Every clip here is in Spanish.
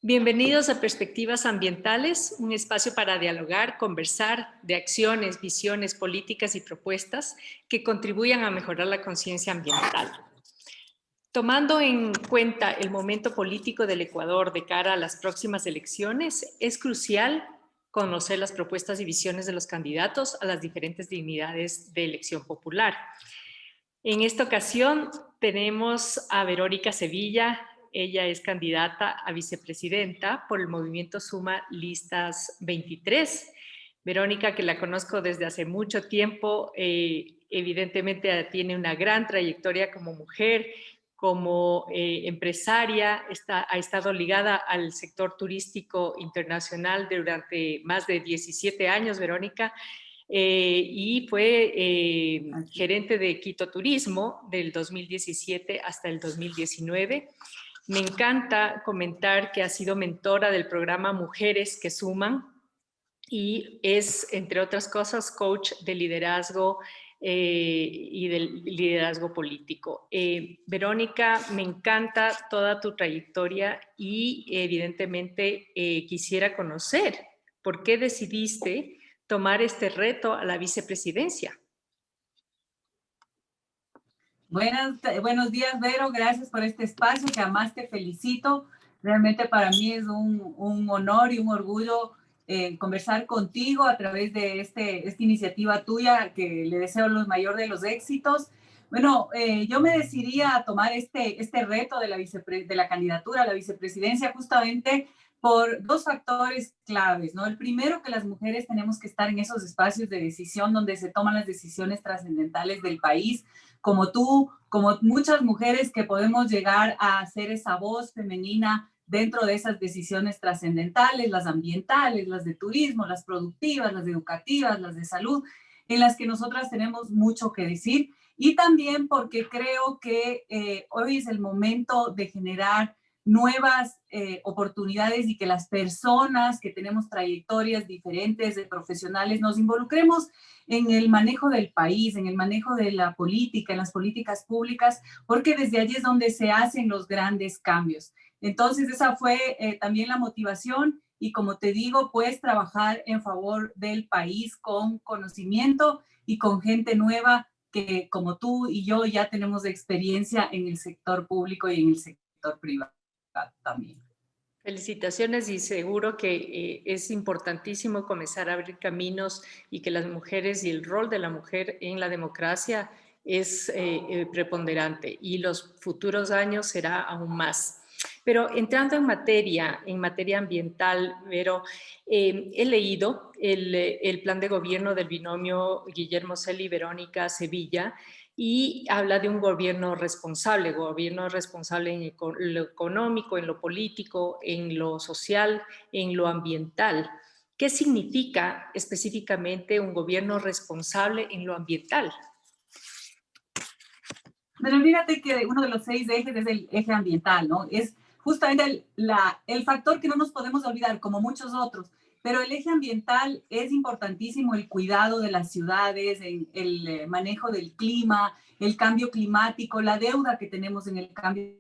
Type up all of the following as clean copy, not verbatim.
Bienvenidos a Perspectivas Ambientales, un espacio para dialogar, conversar de acciones, visiones, políticas y propuestas que contribuyan a mejorar la conciencia ambiental. Tomando en cuenta el momento político del Ecuador de cara a las próximas elecciones, es crucial conocer las propuestas y visiones de los candidatos a las diferentes dignidades de elección popular. En esta ocasión tenemos a Verónica Sevilla. Ella es candidata a vicepresidenta por el movimiento Suma Listas 23. Verónica, que la conozco desde hace mucho tiempo, evidentemente tiene una gran trayectoria como mujer, como empresaria, ha estado ligada al sector turístico internacional durante más de 17 años, Verónica, y fue gerente de Quito Turismo del 2017 hasta el 2019. Me encanta comentar que ha sido mentora del programa Mujeres que Suman y es, entre otras cosas, coach de liderazgo y del liderazgo político. Verónica, me encanta toda tu trayectoria y evidentemente quisiera conocer por qué decidiste tomar este reto a la vicepresidencia. Buenos días, Vero. Gracias por este espacio, que además te felicito. Realmente para mí es un honor y un orgullo conversar contigo a través de esta iniciativa tuya, que le deseo los mayor de los éxitos. Bueno, yo me decidí a tomar este reto de la candidatura a la vicepresidencia justamente por dos factores claves, ¿no? El primero, que las mujeres tenemos que estar en esos espacios de decisión donde se toman las decisiones trascendentales del país, como tú, como muchas mujeres que podemos llegar a ser esa voz femenina dentro de esas decisiones trascendentales, las ambientales, las de turismo, las productivas, las educativas, las de salud, en las que nosotras tenemos mucho que decir. Y también porque creo que hoy es el momento de generar nuevas oportunidades y que las personas que tenemos trayectorias diferentes de profesionales nos involucremos en el manejo del país, en el manejo de la política, en las políticas públicas, porque desde allí es donde se hacen los grandes cambios. Entonces, esa fue también la motivación y, como te digo, pues trabajar en favor del país con conocimiento y con gente nueva que, como tú y yo, ya tenemos experiencia en el sector público y en el sector privado también. Felicitaciones, y seguro que es importantísimo comenzar a abrir caminos y que las mujeres y el rol de la mujer en la democracia es preponderante, y los futuros años será aún más. Pero entrando en materia ambiental, Vero, he leído el plan de gobierno del binomio Guillermo Celi y Verónica Sevilla, y habla de un gobierno responsable en lo económico, en lo político, en lo social, en lo ambiental. ¿Qué significa específicamente un gobierno responsable en lo ambiental? Pero fíjate que uno de los 6 ejes es el eje ambiental, ¿no? Es justamente el factor que no nos podemos olvidar, como muchos otros, pero el eje ambiental es importantísimo: el cuidado de las ciudades, el manejo del clima, el cambio climático, la deuda que tenemos en el cambio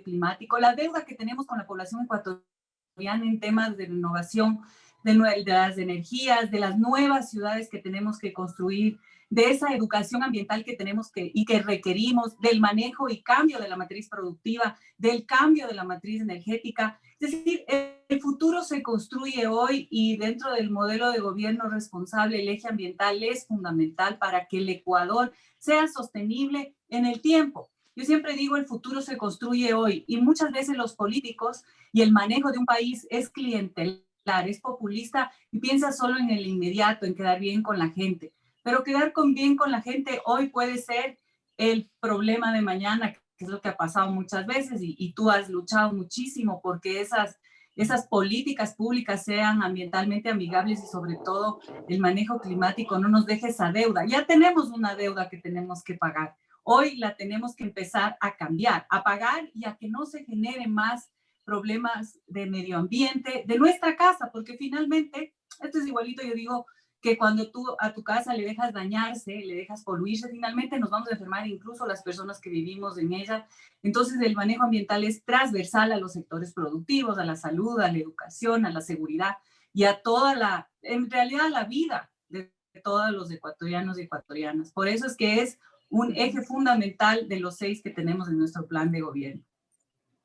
climático, la deuda que tenemos con la población ecuatoriana en temas de renovación de las energías, de las nuevas ciudades que tenemos que construir, de esa educación ambiental que tenemos y que requerimos, del manejo y cambio de la matriz productiva, del cambio de la matriz energética. Es decir, el futuro se construye hoy, y dentro del modelo de gobierno responsable, el eje ambiental es fundamental para que el Ecuador sea sostenible en el tiempo. Yo siempre digo, el futuro se construye hoy, y muchas veces los políticos y el manejo de un país es clientelar, es populista y piensa solo en el inmediato, en quedar bien con la gente. Pero quedar bien con la gente hoy puede ser el problema de mañana, que es lo que ha pasado muchas veces, y tú has luchado muchísimo porque esas políticas públicas sean ambientalmente amigables, y sobre todo el manejo climático no nos deje esa deuda. Ya tenemos una deuda que tenemos que pagar. Hoy la tenemos que empezar a cambiar, a pagar, y a que no se generen más problemas de medio ambiente de nuestra casa, porque finalmente, esto es igualito, yo digo, que cuando tú a tu casa le dejas dañarse, le dejas poluirse, finalmente nos vamos a enfermar incluso las personas que vivimos en ella. Entonces el manejo ambiental es transversal a los sectores productivos, a la salud, a la educación, a la seguridad y a toda la, en realidad a la vida de todos los ecuatorianos y ecuatorianas. Por eso es que es un eje fundamental de los 6 que tenemos en nuestro plan de gobierno.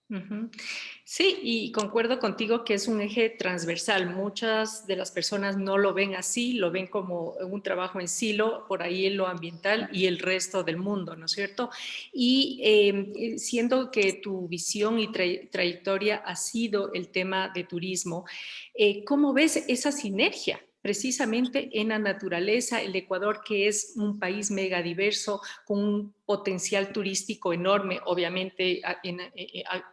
Ujú. Sí, y concuerdo contigo que es un eje transversal. Muchas de las personas no lo ven así, lo ven como un trabajo en silo, por ahí en lo ambiental y el resto del mundo, ¿no es cierto? Y siendo que tu visión y trayectoria ha sido el tema de turismo, ¿cómo ves esa sinergia? Precisamente en la naturaleza, el Ecuador, que es un país megadiverso, con un potencial turístico enorme, obviamente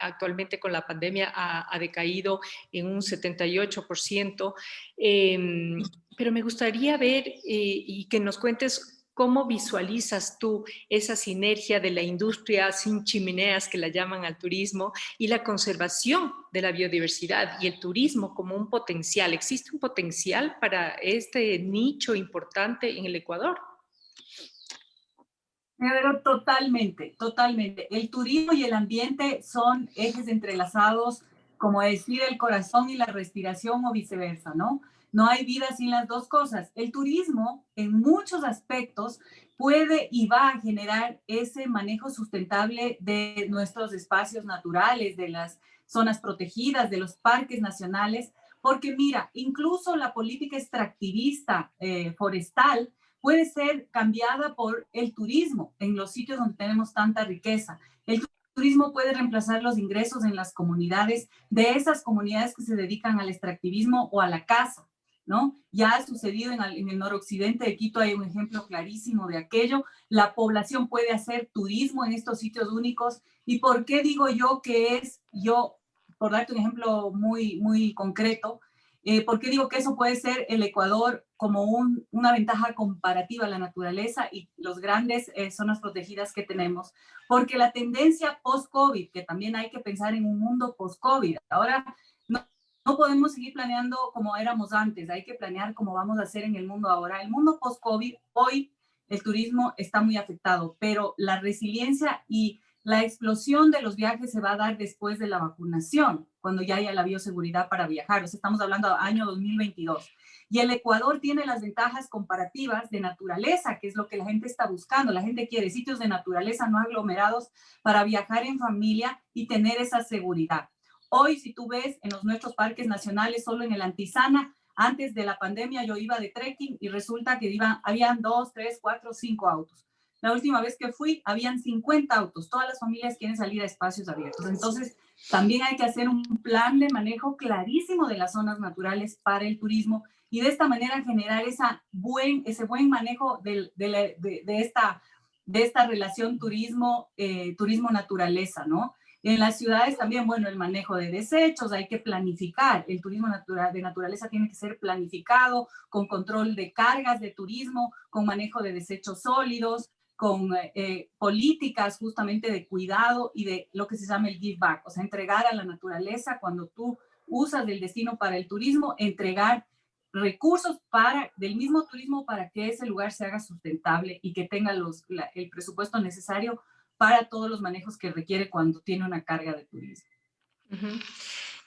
actualmente con la pandemia ha decaído en un 78%, pero me gustaría ver y que nos cuentes cómo visualizas tú esa sinergia de la industria sin chimeneas que la llaman al turismo y la conservación de la biodiversidad y el turismo como un potencial. ¿Existe un potencial para este nicho importante en el Ecuador? Pero totalmente, totalmente. El turismo y el ambiente son ejes entrelazados, como decir el corazón y la respiración o viceversa, ¿no? No hay vida sin las dos cosas. El turismo, en muchos aspectos, puede y va a generar ese manejo sustentable de nuestros espacios naturales, de las zonas protegidas, de los parques nacionales, porque mira, incluso la política extractivista forestal puede ser cambiada por el turismo en los sitios donde tenemos tanta riqueza. El turismo puede reemplazar los ingresos en las comunidades, de esas comunidades que se dedican al extractivismo o a la caza, ¿no? Ya ha sucedido en el noroccidente de Quito, hay un ejemplo clarísimo de aquello. La población puede hacer turismo en estos sitios únicos. ¿Y por qué digo yo que es, yo, por darte un ejemplo muy concreto, ¿por qué digo que eso puede ser el Ecuador como una ventaja comparativa a la naturaleza y los grandes zonas protegidas que tenemos? Porque la tendencia post-COVID, que también hay que pensar en un mundo post-COVID, ahora no podemos seguir planeando como éramos antes, hay que planear cómo vamos a hacer en el mundo ahora. El mundo post-COVID, hoy el turismo está muy afectado, pero la resiliencia y la explosión de los viajes se va a dar después de la vacunación, cuando ya haya la bioseguridad para viajar. O sea, estamos hablando del año 2022. Y el Ecuador tiene las ventajas comparativas de naturaleza, que es lo que la gente está buscando. La gente quiere sitios de naturaleza no aglomerados para viajar en familia y tener esa seguridad. Hoy, si tú ves en nuestros parques nacionales, solo en el Antizana, antes de la pandemia yo iba de trekking y resulta que habían 2, 3, 4, 5 autos. La última vez que fui, habían 50 autos. Todas las familias quieren salir a espacios abiertos. Entonces, también hay que hacer un plan de manejo clarísimo de las zonas naturales para el turismo y de esta manera generar ese buen manejo de esta relación turismo-naturaleza, ¿no? En las ciudades también, bueno, el manejo de desechos, hay que planificar. El turismo de naturaleza tiene que ser planificado, con control de cargas de turismo, con manejo de desechos sólidos, con políticas justamente de cuidado y de lo que se llama el give back, o sea, entregar a la naturaleza cuando tú usas el destino para el turismo, entregar recursos del mismo turismo para que ese lugar se haga sustentable y que tenga el presupuesto necesario para todos los manejos que requiere cuando tiene una carga de turismo. Uh-huh.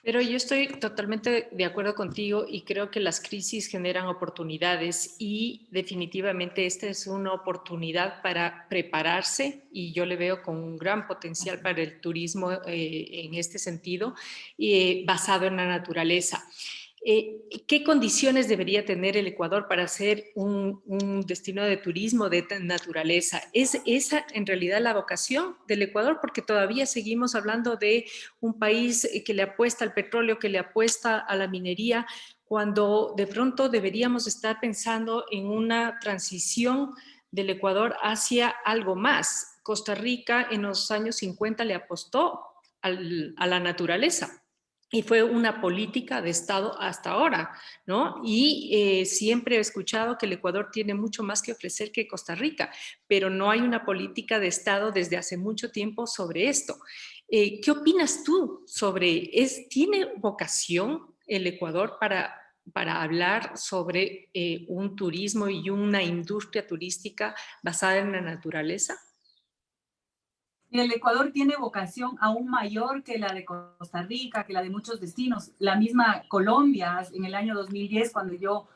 Pero yo estoy totalmente de acuerdo contigo y creo que las crisis generan oportunidades y definitivamente esta es una oportunidad para prepararse y yo le veo con un gran potencial para el turismo en este sentido, basado en la naturaleza. ¿Qué condiciones debería tener el Ecuador para ser un destino de turismo de naturaleza? ¿Es esa en realidad la vocación del Ecuador? Porque todavía seguimos hablando de un país que le apuesta al petróleo, que le apuesta a la minería, cuando de pronto deberíamos estar pensando en una transición del Ecuador hacia algo más. Costa Rica en los años 50 le apostó a la naturaleza. Y fue una política de Estado hasta ahora, ¿no? Y siempre he escuchado que el Ecuador tiene mucho más que ofrecer que Costa Rica, pero no hay una política de Estado desde hace mucho tiempo sobre esto. ¿Qué opinas tú sobre, tiene vocación el Ecuador para para hablar sobre un turismo y una industria turística basada en la naturaleza? Y el Ecuador tiene vocación aún mayor que la de Costa Rica, que la de muchos destinos. La misma Colombia, en el año 2010, cuando yo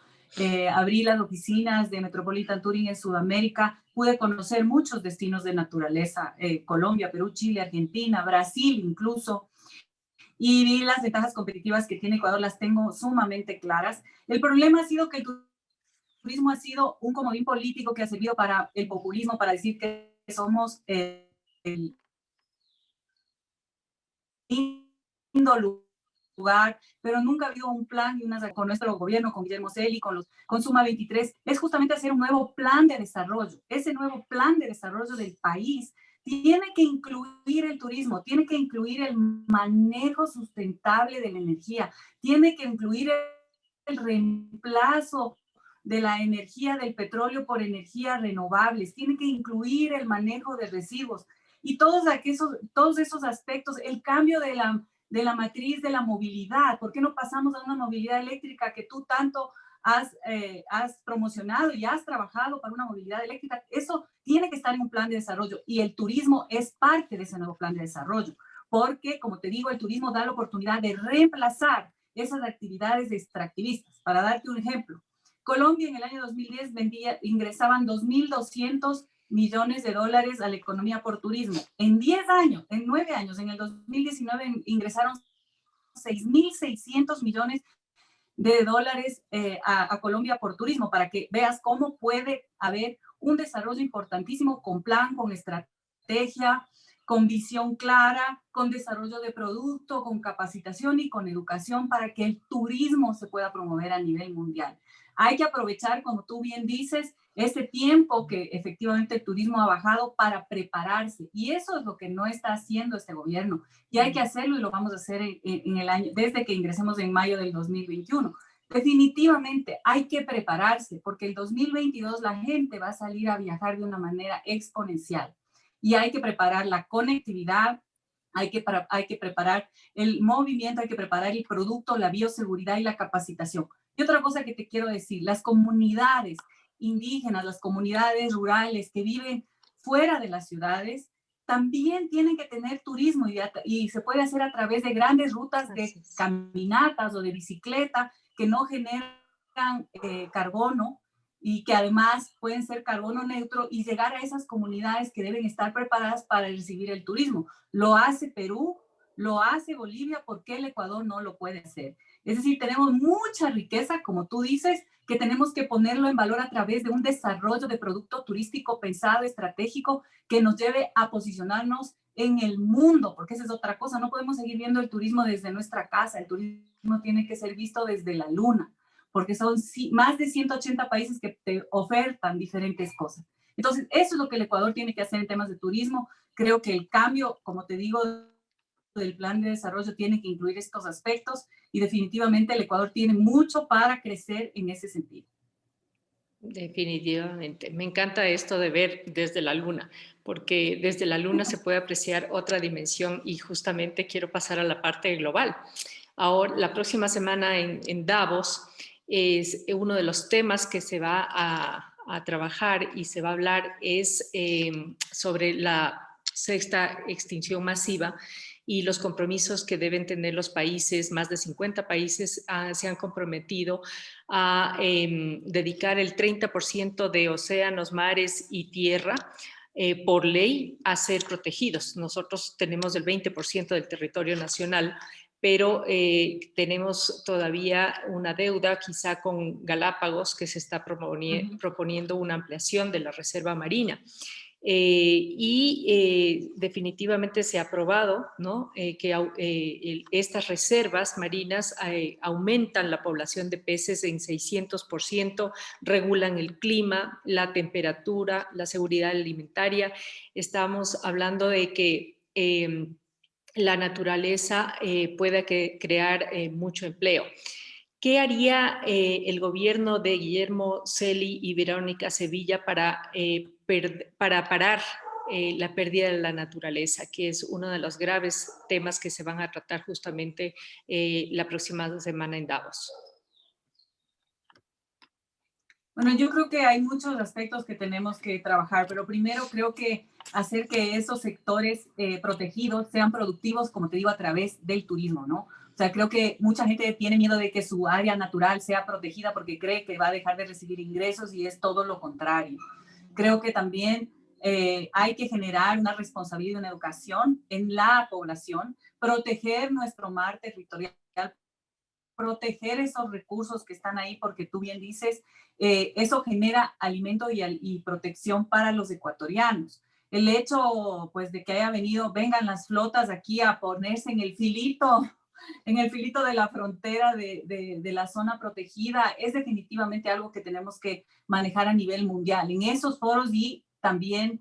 abrí las oficinas de Metropolitan Touring en Sudamérica, pude conocer muchos destinos de naturaleza, Colombia, Perú, Chile, Argentina, Brasil incluso, y vi las ventajas competitivas que tiene Ecuador, las tengo sumamente claras. El problema ha sido que el turismo ha sido un comodín político que ha servido para el populismo, para decir que somos el lindo lugar, pero nunca ha habido un plan y una con nuestro gobierno, con Guillermo Celi, con Suma 23, es justamente hacer un nuevo plan de desarrollo. Ese nuevo plan de desarrollo del país tiene que incluir el turismo, tiene que incluir el manejo sustentable de la energía, tiene que incluir el reemplazo de la energía del petróleo por energías renovables, tiene que incluir el manejo de residuos y todos esos aspectos, el cambio de la matriz de la movilidad. ¿Por qué no pasamos a una movilidad eléctrica que tú tanto has promocionado y has trabajado para una movilidad eléctrica? Eso tiene que estar en un plan de desarrollo y el turismo es parte de ese nuevo plan de desarrollo, porque, como te digo, el turismo da la oportunidad de reemplazar esas actividades extractivistas. Para darte un ejemplo, Colombia en el año 2010 ingresaban 2.200 millones de dólares a la economía por turismo. En 10 años, en 9 años, en el 2019 ingresaron 6.600 millones de dólares a Colombia por turismo, para que veas cómo puede haber un desarrollo importantísimo con plan, con estrategia, con visión clara, con desarrollo de producto, con capacitación y con educación para que el turismo se pueda promover a nivel mundial. Hay que aprovechar, como tú bien dices, ese tiempo que efectivamente el turismo ha bajado para prepararse. Y eso es lo que no está haciendo este gobierno. Y hay que hacerlo y lo vamos a hacer en el año, desde que ingresemos en mayo del 2021. Definitivamente hay que prepararse porque el 2022 la gente va a salir a viajar de una manera exponencial y hay que preparar la conectividad, hay que preparar el movimiento, hay que preparar el producto, la bioseguridad y la capacitación. Y otra cosa que te quiero decir, las comunidades indígenas, las comunidades rurales que viven fuera de las ciudades, también tienen que tener turismo y se puede hacer a través de grandes rutas de caminatas o de bicicleta que no generan carbono y que además pueden ser carbono neutro y llegar a esas comunidades que deben estar preparadas para recibir el turismo. Lo hace Perú, lo hace Bolivia, ¿por qué el Ecuador no lo puede hacer? Es decir, tenemos mucha riqueza, como tú dices, que tenemos que ponerlo en valor a través de un desarrollo de producto turístico pensado, estratégico, que nos lleve a posicionarnos en el mundo, porque esa es otra cosa. No podemos seguir viendo el turismo desde nuestra casa. El turismo tiene que ser visto desde la luna, porque son más de 180 países que te ofertan diferentes cosas. Entonces, eso es lo que el Ecuador tiene que hacer en temas de turismo. Creo que el cambio, como te digo, del plan de desarrollo tiene que incluir estos aspectos y definitivamente el Ecuador tiene mucho para crecer en ese sentido. Definitivamente. Me encanta esto de ver desde la luna, porque desde la luna se puede apreciar otra dimensión y justamente quiero pasar a la parte global. Ahora, la próxima semana en Davos es uno de los temas que se va a trabajar y se va a hablar es sobre la sexta extinción masiva y los compromisos que deben tener los países. Más de 50 países se han comprometido a dedicar el 30% de océanos, mares y tierra por ley a ser protegidos. Nosotros tenemos el 20% del territorio nacional, pero tenemos todavía una deuda quizá con Galápagos, que se está proponiendo una ampliación de la reserva marina. Definitivamente se ha probado, ¿no? Que estas reservas marinas aumentan la población de peces en 600%, regulan el clima, la temperatura, la seguridad alimentaria. Estamos hablando de que la naturaleza pueda crear mucho empleo. ¿Qué haría el gobierno de Guillermo Celi y Verónica Sevilla para parar la pérdida de la naturaleza, que es uno de los graves temas que se van a tratar justamente la próxima semana en Davos? Bueno, yo creo que hay muchos aspectos que tenemos que trabajar, pero primero creo que hacer que esos sectores protegidos sean productivos, como te digo, a través del turismo, ¿no? O sea, creo que mucha gente tiene miedo de que su área natural sea protegida porque cree que va a dejar de recibir ingresos y es todo lo contrario. Creo que también hay que generar una responsabilidad y una educación en la población, proteger nuestro mar territorial, proteger esos recursos que están ahí, porque tú bien dices, eso genera alimento y protección para los ecuatorianos. El hecho, pues, de que haya venido, vengan las flotas aquí a ponerse en el filito de la frontera de la zona protegida, es definitivamente algo que tenemos que manejar a nivel mundial, en esos foros y también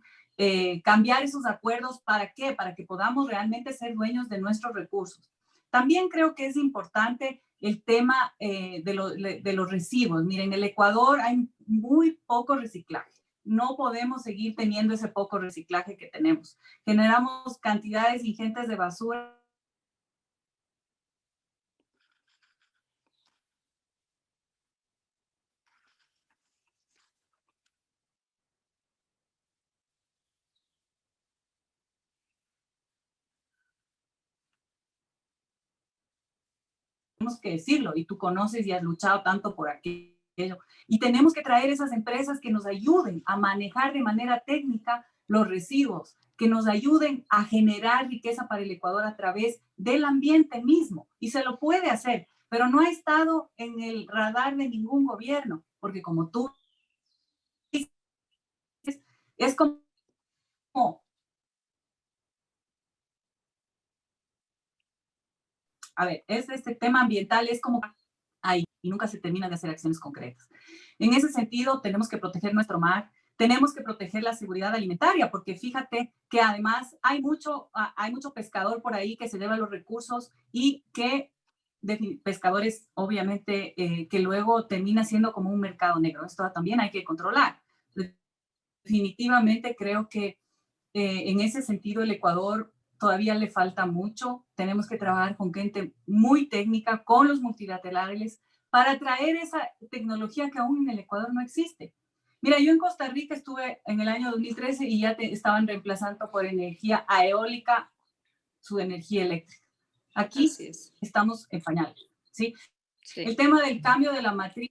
cambiar esos acuerdos. ¿Para qué? Para que podamos realmente ser dueños de nuestros recursos. También creo que es importante el tema de los residuos. Miren, en el Ecuador hay muy poco reciclaje. No podemos seguir teniendo ese poco reciclaje que tenemos. Generamos cantidades ingentes de basura. Tenemos que decirlo, y tú conoces y has luchado tanto por aquello. Y tenemos que traer esas empresas que nos ayuden a manejar de manera técnica los residuos, que nos ayuden a generar riqueza para el Ecuador a través del ambiente mismo. Y se lo puede hacer, pero no ha estado en el radar de ningún gobierno, porque como tú dices, es como, a ver, este tema ambiental es como ahí y nunca se termina de hacer acciones concretas. En ese sentido, tenemos que proteger nuestro mar, tenemos que proteger la seguridad alimentaria, porque fíjate que además hay mucho pescador por ahí que se lleva los recursos y que de pescadores, obviamente, que luego termina siendo como un mercado negro. Esto también hay que controlar. Definitivamente creo que en ese sentido el Ecuador todavía le falta mucho. Tenemos que trabajar con gente muy técnica, con los multilaterales, para traer esa tecnología que aún en el Ecuador no existe. Mira, yo en Costa Rica estuve en el año 2013 y ya estaban reemplazando por energía eólica su energía eléctrica. Aquí Así es. estamos en pañales, ¿sí? El Sí. tema del cambio de la matriz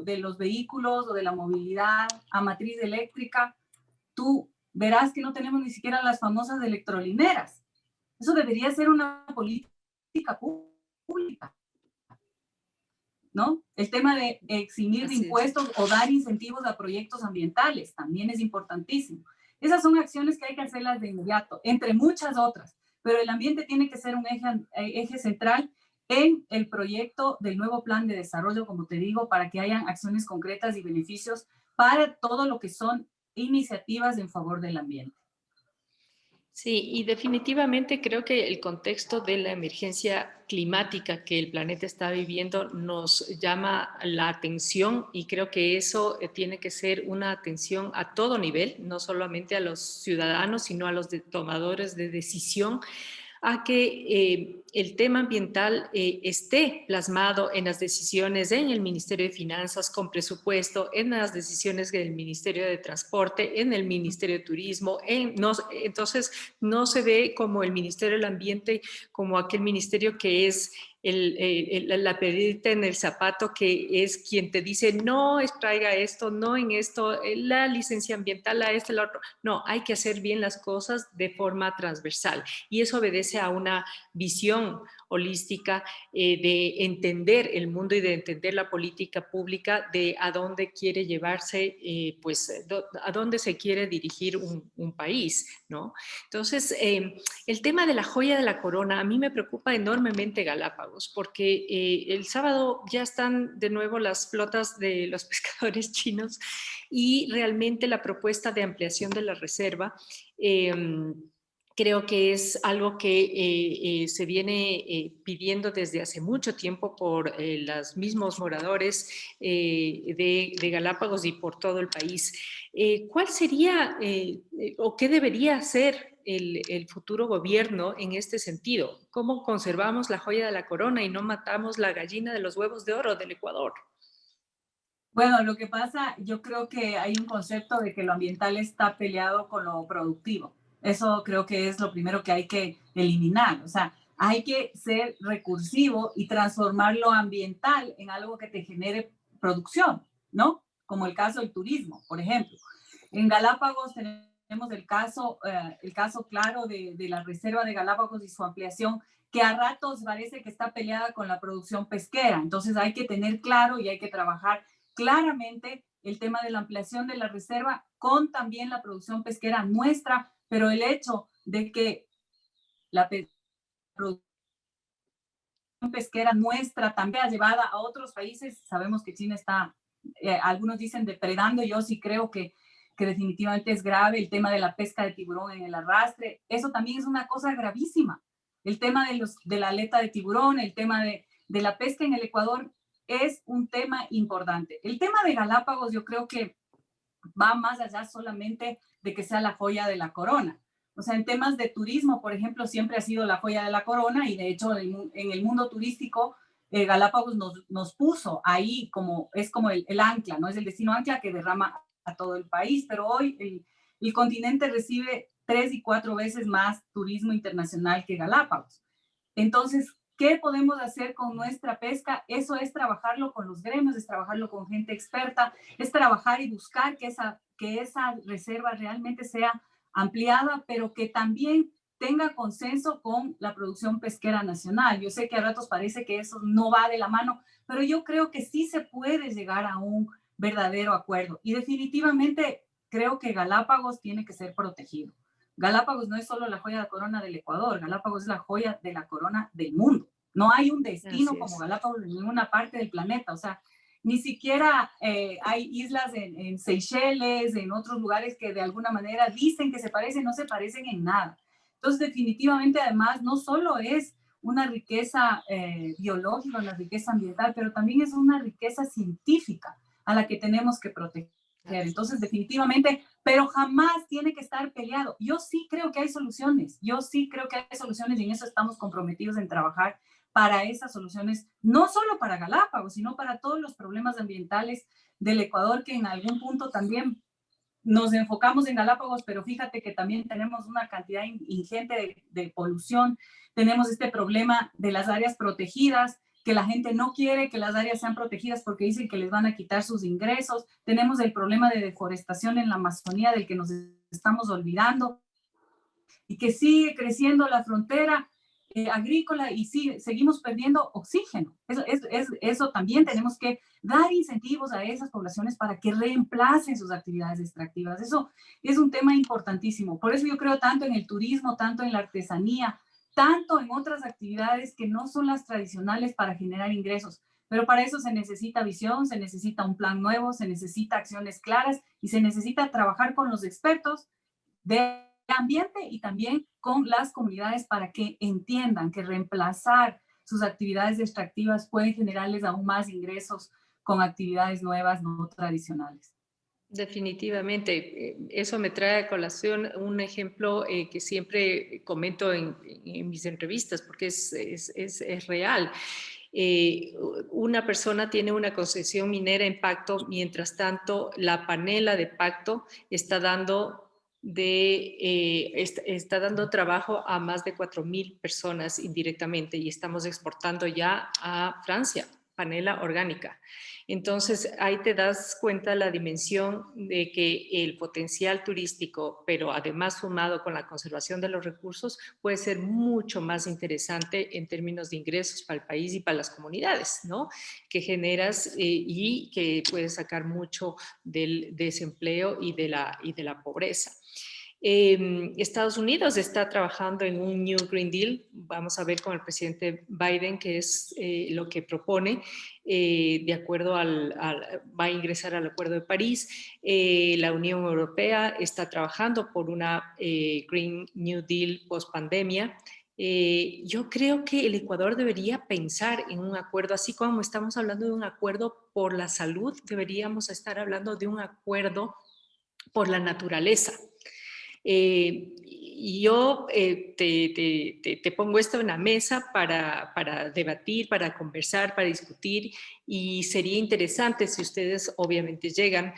de los vehículos o de la movilidad a matriz eléctrica, tú verás que no tenemos ni siquiera las famosas electrolineras. Eso debería ser una política pública, ¿no? El tema de eximir de Así es. impuestos o dar incentivos a proyectos ambientales también es importantísimo. Esas son acciones que hay que hacerlas de inmediato, entre muchas otras, pero el ambiente tiene que ser un eje central en el proyecto del nuevo plan de desarrollo, como te digo, para que hayan acciones concretas y beneficios para todo lo que son iniciativas en favor del ambiente. Sí, y definitivamente creo que el contexto de la emergencia climática que el planeta está viviendo nos llama la atención y creo que eso tiene que ser una atención a todo nivel, no solamente a los ciudadanos, sino a los tomadores de decisión, a que el tema ambiental esté plasmado en las decisiones en el Ministerio de Finanzas con presupuesto, en las decisiones del Ministerio de Transporte, en el Ministerio de Turismo. Entonces, no se ve como el Ministerio del Ambiente como aquel ministerio que es la pedita en el zapato, que es quien te dice, no traiga esto, no en esto, la licencia ambiental, a este, la otro. No, hay que hacer bien las cosas de forma transversal. Y eso obedece a una visión holística de entender el mundo y de entender la política pública, de a dónde quiere llevarse, pues, a dónde se quiere dirigir un país, ¿no? Entonces, el tema de la joya de la corona a mí me preocupa enormemente Galápagos, porque el sábado ya están de nuevo las flotas de los pescadores chinos y realmente la propuesta de ampliación de la reserva creo que es algo que se viene pidiendo desde hace mucho tiempo por los mismos moradores de Galápagos y por todo el país. ¿Cuál sería o qué debería hacer el futuro gobierno en este sentido? ¿Cómo conservamos la joya de la corona y no matamos la gallina de los huevos de oro del Ecuador? Bueno, lo que pasa, yo creo que hay un concepto de que lo ambiental está peleado con lo productivo. Eso creo que es lo primero que hay que eliminar. O sea, hay que ser recursivo y transformar lo ambiental en algo que te genere producción, ¿no? Como el caso del turismo, por ejemplo. En Galápagos tenemos el caso claro de la reserva de Galápagos y su ampliación, que a ratos parece que está peleada con la producción pesquera. Entonces hay que tener claro y hay que trabajar claramente el tema de la ampliación de la reserva con también la producción pesquera nuestra, pero el hecho de que la producción pesquera nuestra también llevada a otros países, sabemos que China está, algunos dicen depredando, yo sí creo que definitivamente es grave el tema de la pesca de tiburón en el arrastre, eso también es una cosa gravísima. El tema de la aleta de tiburón, el tema de la pesca en el Ecuador es un tema importante. El tema de Galápagos yo creo que va más allá solamente de que sea la joya de la corona. O sea, en temas de turismo, por ejemplo, siempre ha sido la joya de la corona y de hecho en el mundo turístico Galápagos nos puso ahí como, es como el ancla, ¿no? Es el destino ancla que derrama a todo el país, pero hoy el continente recibe 3 y 4 veces más turismo internacional que Galápagos. Entonces, ¿qué podemos hacer con nuestra pesca? Eso es trabajarlo con los gremios, es trabajarlo con gente experta, es trabajar y buscar que esa reserva realmente sea ampliada, pero que también tenga consenso con la producción pesquera nacional. Yo sé que a ratos parece que eso no va de la mano, pero yo creo que sí se puede llegar a un verdadero acuerdo. Y definitivamente creo que Galápagos tiene que ser protegido. Galápagos no es solo la joya de la corona del Ecuador, Galápagos es la joya de la corona del mundo. No hay un destino Así como es. Galápagos en ninguna parte del planeta. O sea, ni siquiera hay islas en Seychelles, en otros lugares que de alguna manera dicen que se parecen, no se parecen en nada. Entonces, definitivamente, además, no solo es una riqueza biológica, una riqueza ambiental, pero también es una riqueza científica a la que tenemos que proteger. Entonces, definitivamente, pero jamás tiene que estar peleado. Yo sí creo que hay soluciones, yo sí creo que hay soluciones y en eso estamos comprometidos en trabajar para esas soluciones, no solo para Galápagos, sino para todos los problemas ambientales del Ecuador, que en algún punto también nos enfocamos en Galápagos, pero fíjate que también tenemos una cantidad ingente de polución, tenemos este problema de las áreas protegidas, que la gente no quiere que las áreas sean protegidas porque dicen que les van a quitar sus ingresos, tenemos el problema de deforestación en la Amazonía del que nos estamos olvidando y que sigue creciendo la frontera agrícola y seguimos perdiendo oxígeno. Eso también tenemos que dar incentivos a esas poblaciones para que reemplacen sus actividades extractivas. Eso es un tema importantísimo. Por eso yo creo tanto en el turismo, tanto en la artesanía, tanto en otras actividades que no son las tradicionales para generar ingresos. Pero para eso se necesita visión, se necesita un plan nuevo, se necesita acciones claras y se necesita trabajar con los expertos de ambiente y también con las comunidades para que entiendan que reemplazar sus actividades extractivas pueden generarles aún más ingresos con actividades nuevas no tradicionales. Definitivamente, eso me trae a colación un ejemplo que siempre comento en mis entrevistas porque es real. Una persona tiene una concesión minera en Pacto, mientras tanto la panela de Pacto está dando está dando trabajo a más de 4.000 personas indirectamente y estamos exportando ya a Francia panela orgánica. Entonces, ahí te das cuenta la dimensión de que el potencial turístico, pero además sumado con la conservación de los recursos, puede ser mucho más interesante en términos de ingresos para el país y para las comunidades, ¿no? Que generas y que puedes sacar mucho del desempleo y de la pobreza. Estados Unidos está trabajando en un New Green Deal. Vamos a ver con el presidente Biden qué es lo que propone. De acuerdo va a ingresar al Acuerdo de París. La Unión Europea está trabajando por una Green New Deal post pandemia. Yo creo que el Ecuador debería pensar en un acuerdo, así como estamos hablando de un acuerdo por la salud, deberíamos estar hablando de un acuerdo por la naturaleza. y yo te pongo esto en la mesa para debatir, para conversar, para discutir, y sería interesante si ustedes obviamente llegan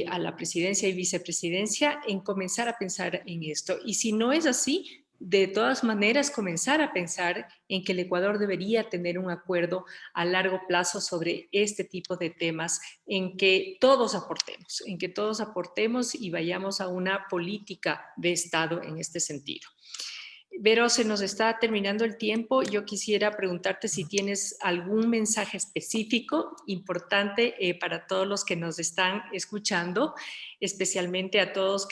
a la presidencia y vicepresidencia en comenzar a pensar en esto. Y si no es así, de todas maneras comenzar a pensar en que el Ecuador debería tener un acuerdo a largo plazo sobre este tipo de temas, en que todos aportemos y vayamos a una política de Estado en este sentido. Vero, se nos está terminando el tiempo. Yo quisiera preguntarte si tienes algún mensaje específico importante para todos los que nos están escuchando, especialmente a todos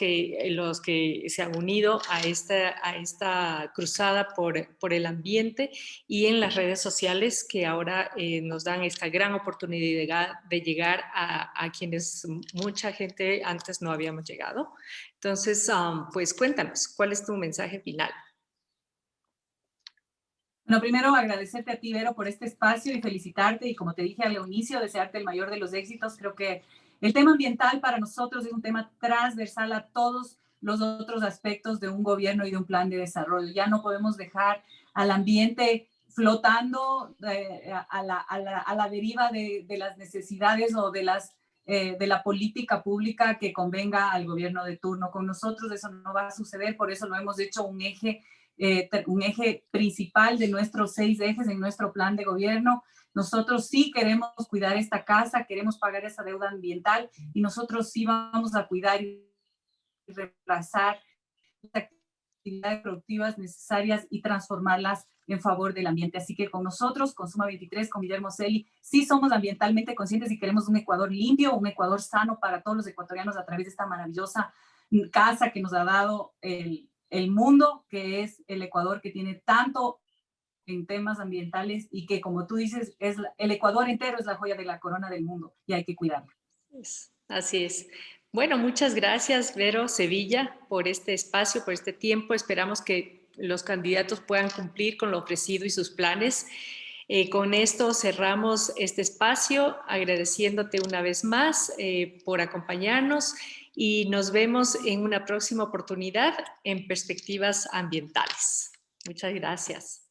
los que se han unido a esta cruzada por el ambiente y en las redes sociales que ahora nos dan esta gran oportunidad de llegar a quienes mucha gente antes no habíamos llegado. Entonces, pues cuéntanos, ¿cuál es tu mensaje final? Bueno, primero agradecerte a ti, Vero, por este espacio y felicitarte. Y como te dije al inicio, desearte el mayor de los éxitos. Creo que el tema ambiental para nosotros es un tema transversal a todos los otros aspectos de un gobierno y de un plan de desarrollo. Ya no podemos dejar al ambiente flotando a la deriva de las necesidades o de la política pública que convenga al gobierno de turno. Con nosotros eso no va a suceder, por eso lo hemos hecho un eje principal de nuestros 6 ejes en nuestro plan de gobierno. Nosotros sí queremos cuidar esta casa, queremos pagar esa deuda ambiental y nosotros sí vamos a cuidar y reemplazar las actividades productivas necesarias y transformarlas en favor del ambiente. Así que con nosotros, con Suma 23, con Guillermo Celi, sí somos ambientalmente conscientes y queremos un Ecuador limpio, un Ecuador sano para todos los ecuatorianos a través de esta maravillosa casa que nos ha dado el mundo, que es el Ecuador, que tiene tanto en temas ambientales y que, como tú dices, el Ecuador entero es la joya de la corona del mundo y hay que cuidarlo. Así es. Bueno, muchas gracias, Vero Sevilla, por este espacio, por este tiempo. Esperamos que los candidatos puedan cumplir con lo ofrecido y sus planes. Con esto cerramos este espacio, agradeciéndote una vez más por acompañarnos y nos vemos en una próxima oportunidad en Perspectivas Ambientales. Muchas gracias.